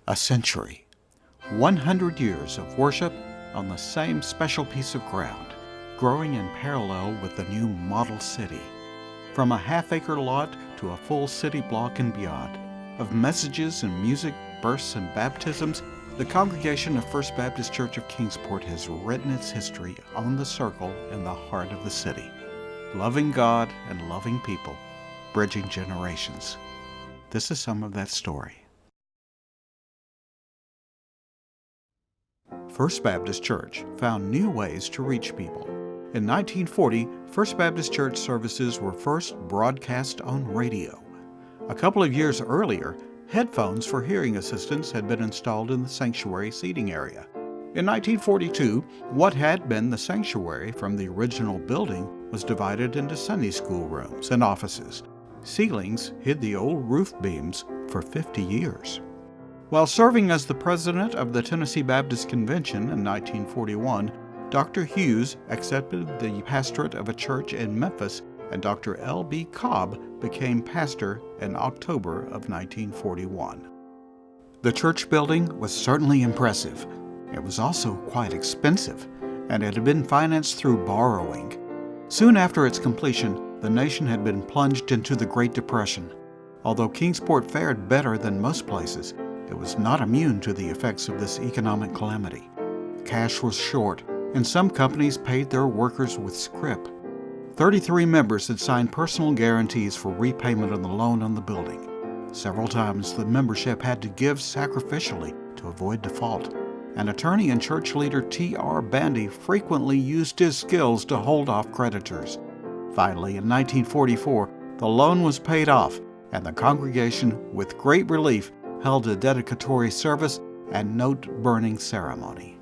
A century, 100 years of worship on the same special piece of ground, growing in parallel with the new model city. From a half-acre lot to a full city block and beyond, of messages and music, births and baptisms, the congregation of First Baptist Church of Kingsport has written its history on the circle in the heart of the city, loving God and loving people, bridging generations. This is some of that story. First Baptist Church found new ways to reach people. In 1940, First Baptist Church services were first broadcast on radio. A couple of years earlier, headphones for hearing assistance had been installed in the sanctuary seating area. In 1942, what had been the sanctuary from the original building was divided into Sunday school rooms and offices. Ceilings hid the old roof beams for 50 years. While serving as the president of the Tennessee Baptist Convention in 1941, Dr. Hughes accepted the pastorate of a church in Memphis, and Dr. L.B. Cobb became pastor in October of 1941. The church building was certainly impressive. It was also quite expensive, and it had been financed through borrowing. Soon after its completion, the nation had been plunged into the Great Depression. Although Kingsport fared better than most places, it was not immune to the effects of this economic calamity. Cash was short, and some companies paid their workers with scrip. 33 members had signed personal guarantees for repayment of the loan on the building. Several times the membership had to give sacrificially to avoid default. An attorney and church leader T.R. Bandy frequently used his skills to hold off creditors. Finally, in 1944, the loan was paid off, and the congregation, with great relief, held a dedicatory service and note-burning ceremony.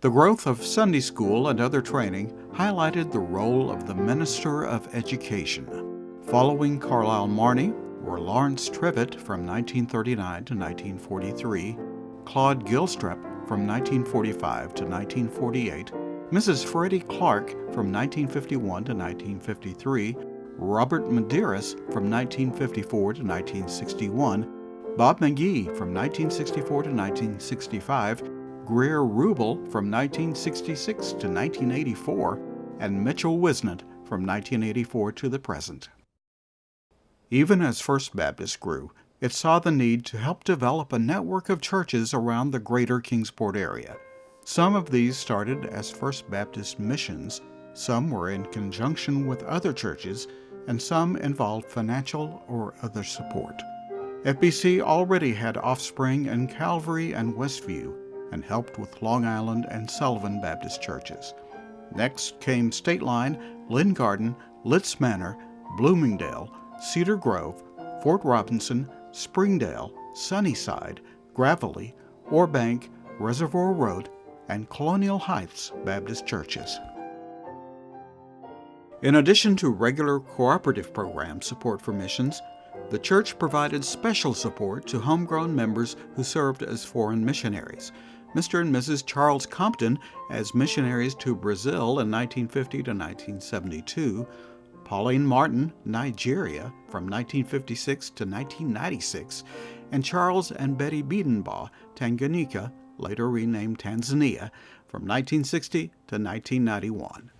The growth of Sunday school and other training highlighted the role of the minister of education. Following Carlyle Marney were Lawrence Trivette from 1939 to 1943, Claud Gilstrap from 1945 to 1948, Mrs. Freddie Clark from 1951 to 1953, Robert Madearis from 1954 to 1961, Bob McGhee from 1964 to 1965, Greer Ruble from 1966 to 1984, and Mitchell Whisnant from 1984 to the present. Even as First Baptist grew, it saw the need to help develop a network of churches around the greater Kingsport area. Some of these started as First Baptist missions, some were in conjunction with other churches, and some involved financial or other support. FBC already had offspring in Calvary and Westview, and helped with Long Island and Sullivan Baptist churches. Next came State Line, Lynn Garden, Litz Manor, Bloomingdale, Cedar Grove, Fort Robinson, Springdale, Sunnyside, Gravelly, Orebank, Reservoir Road, and Colonial Heights Baptist churches. In addition to regular cooperative program support for missions, the church provided special support to homegrown members who served as foreign missionaries. Mr. and Mrs. Charles Compton as missionaries to Brazil in 1950 to 1972, Pauline Martin, Nigeria, from 1956 to 1996, and Charles and Betty Biedenbaugh, Tanganyika, later renamed Tanzania, from 1960 to 1991.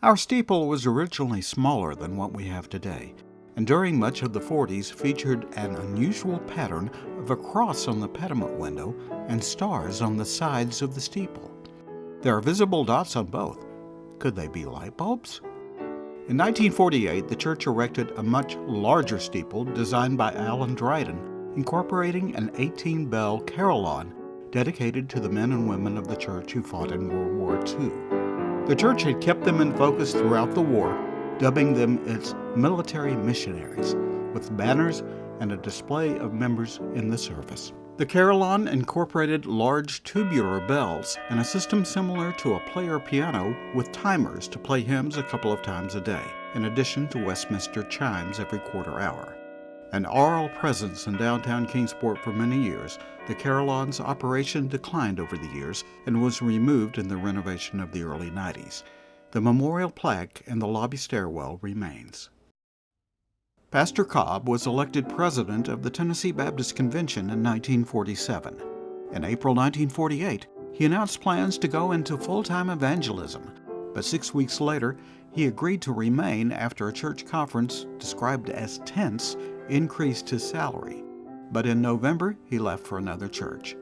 Our steeple was originally smaller than what we have today, and during much of the 40s featured an unusual pattern of a cross on the pediment window and stars on the sides of the steeple. There are visible dots on both. Could they be light bulbs? In 1948, the church erected a much larger steeple designed by Alan Dryden, incorporating an 18-bell carillon dedicated to the men and women of the church who fought in World War II. The church had kept them in focus throughout the war, dubbing them its military missionaries, with banners and a display of members in the service. The carillon incorporated large tubular bells and a system similar to a player piano with timers to play hymns a couple of times a day, in addition to Westminster chimes every quarter hour. An aural presence in downtown Kingsport for many years, the carillon's operation declined over the years and was removed in the renovation of the early 90s. The memorial plaque in the lobby stairwell remains. Pastor Cobb was elected president of the Tennessee Baptist Convention in 1947. In April 1948, he announced plans to go into full-time evangelism, but 6 weeks later, he agreed to remain after a church conference described as tense increased his salary. But in November, he left for another church.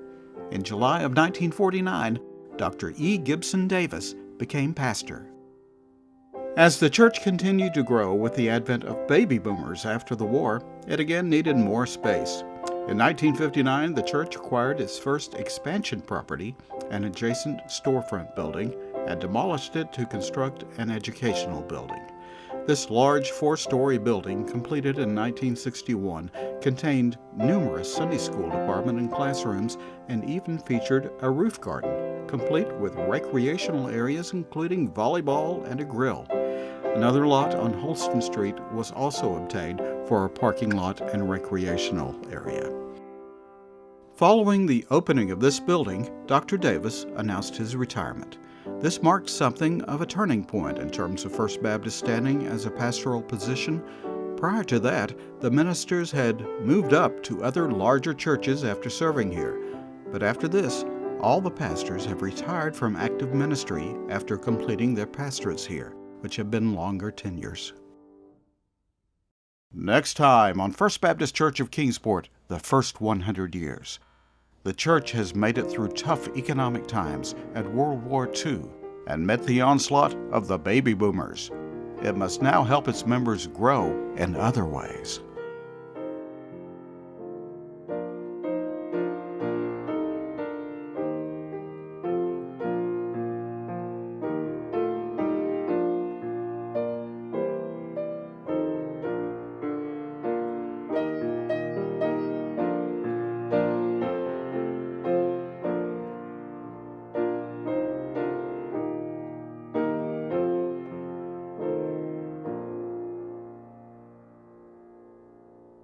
In July of 1949, Dr. E. Gibson Davis became pastor. As the church continued to grow with the advent of baby boomers after the war, it again needed more space. In 1959, the church acquired its first expansion property, an adjacent storefront building, and demolished it to construct an educational building. This large 4-story building, completed in 1961, contained numerous Sunday school department and classrooms and even featured a roof garden, complete with recreational areas including volleyball and a grill. Another lot on Holston Street was also obtained for a parking lot and recreational area. Following the opening of this building, Dr. Davis announced his retirement. This marked something of a turning point in terms of First Baptist standing as a pastoral position. Prior to that, the ministers had moved up to other larger churches after serving here. But after this, all the pastors have retired from active ministry after completing their pastorates here, which have been longer tenures. Next time on First Baptist Church of Kingsport, the first 100 years. The church has made it through tough economic times and World War II and met the onslaught of the baby boomers. It must now help its members grow in other ways.